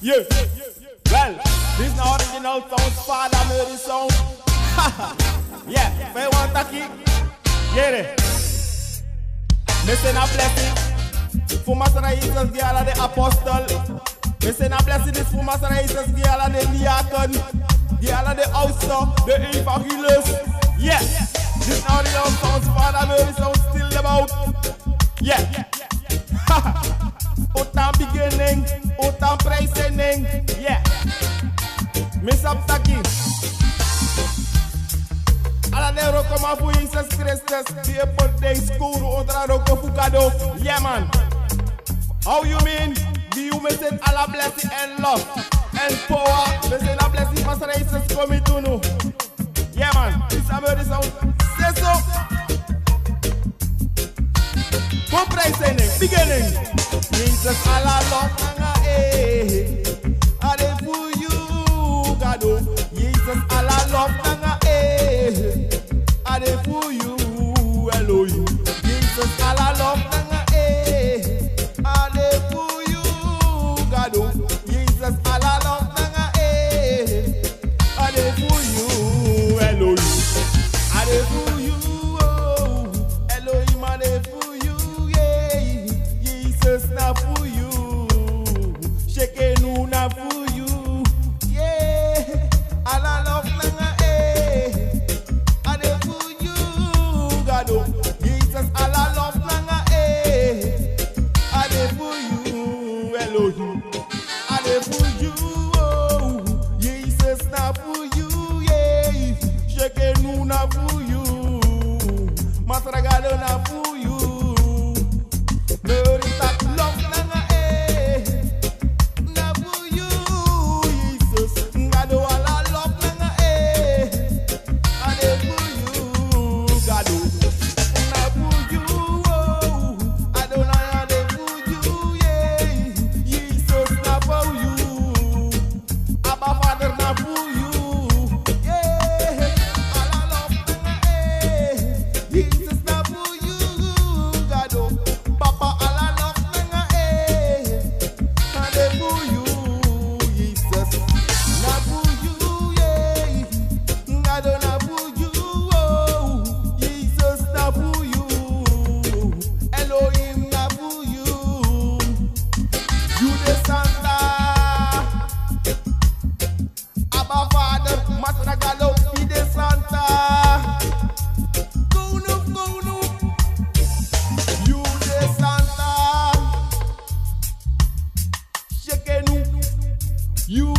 Yeah. Well, this is the original sound, Father Mary sound. Yeah, if you want to keep, get it. Missing a blessing. For Master Jesus, the Allah the apostle. Missing a blessing is for Master Jesus, the Allah the diacon. The Allah the ouster, the evangelist. Yeah. This is the original sound, Father Mary sound still about. Yeah. Autant beginning, autant prijzening. Yeah. Miss Abtaki. Alla de roko ma fu Jesus Christus. Die birthday school otra roko fu kado. Yeah man. How you mean? Do you miss it alla blessing and love and power? Miss it alla blessing Master Jesus coming to know. Yeah man. This about this sound. Say so. Go prijzening. Beginning. Jesus alla love nanga ade for you gado. Jesus alla love nanga ade for you Elohim. Jesus alla love nanga ade for you gado. Jesus alla love nanga ade for you Elohim. Ade for you Elohim ade for you yeah. Jesus na for you, Shekenu na for you, yeah. Alla love nanga ade for you, Gado. Jesus alla love nanga ade for you, Elohim. Ade for you, oh. Jesus na for you, yeah. Shekenu na for you, Master Gado na for you. You